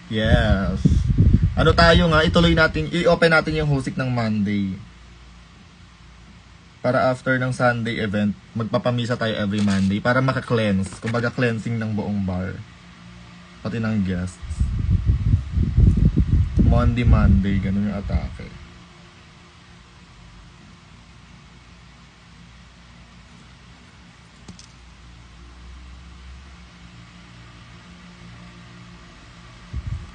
Yes. Ano tayo nga, ituloy natin, i-open natin yung hosik ng Monday. Para after ng Sunday event, magpapamisa tayo every Monday para maka-cleanse. Kumbaga cleansing ng buong bar. Pati ng guests. Monday, ganun yung atake.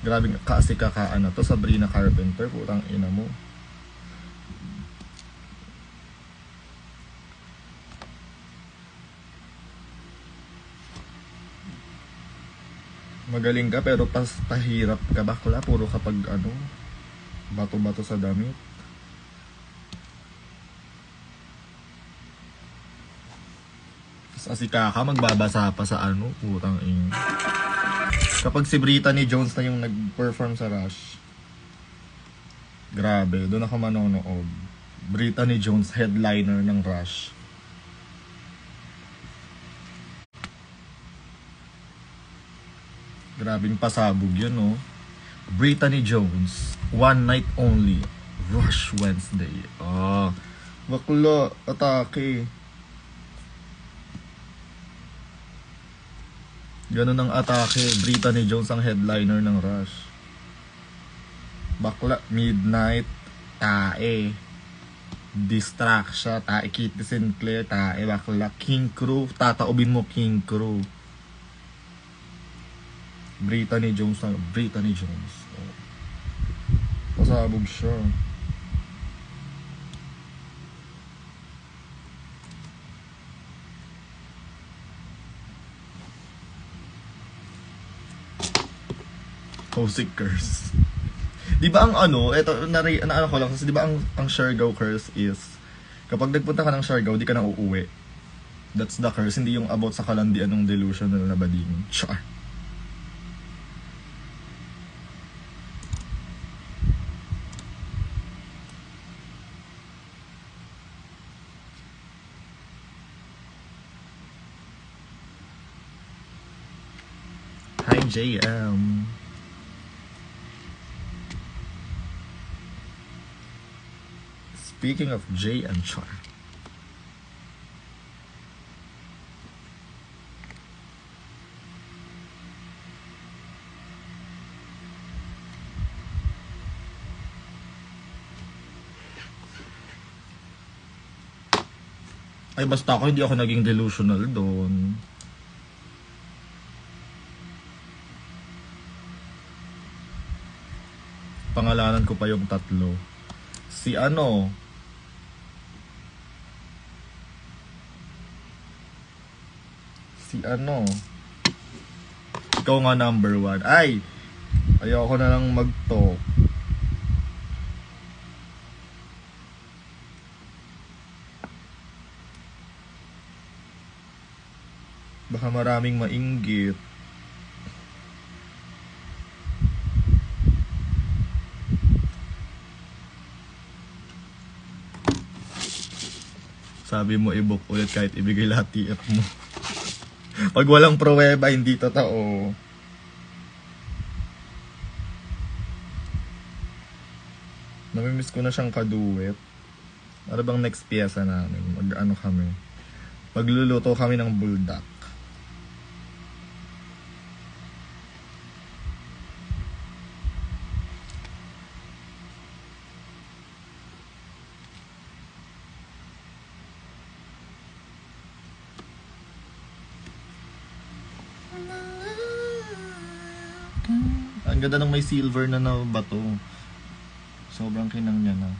Grabe kasi kakaan na to, Sabrina Carpenter, putang ina mo. Magaling ka pero pahirap ka bakla, puro kapag ano, bato-bato sa damit. Kasi kaka magbabasa pa sa ano, putang ina. Kapag si Brittany Jones na yung nag-perform sa Rush, grabe, doon ako manonood. Brittany Jones, headliner ng Rush. Grabing pasabog yun, no? Brittany Jones, One Night Only, Rush Wednesday. Bakla, atake. Ganun ang atake. Brittany Jones ang headliner ng Rush. Bakla, Midnight, tae. Distraction, tae. Kitty Sinclair, tae. Bakla, King Crew, tataobin mo King Crew. Brittany Jones na, Brittany Jones. Pasabog siya. Hosik curse. Di ba ang ano, eto, naano ko lang, kasi di ba ang Siargao curse is, kapag nagpunta ka ng Siargao, di ka na uuwi. That's the curse, hindi yung about sa kalandian ng delusional na bading. Char. Hi, JM. Speaking of J and Char. Ay, basta ako, hindi ako naging delusional doon. Pangalanan ko pa yung tatlo. Si ano? Ikaw nga number 1. Ay! Ayoko na lang mag-talk. Baka maraming mainggit. Sabi mo i-book ulit kahit ibigay lahat TF mo. Pag walang pruweba, hindi totoo. Namimiss ko na siyang kaduet. Ano bang next piyesa namin? Mag-ano kami? Magluluto kami ng buldak. Ang ganda ng may silver na bato. Sobrang kinang niya na.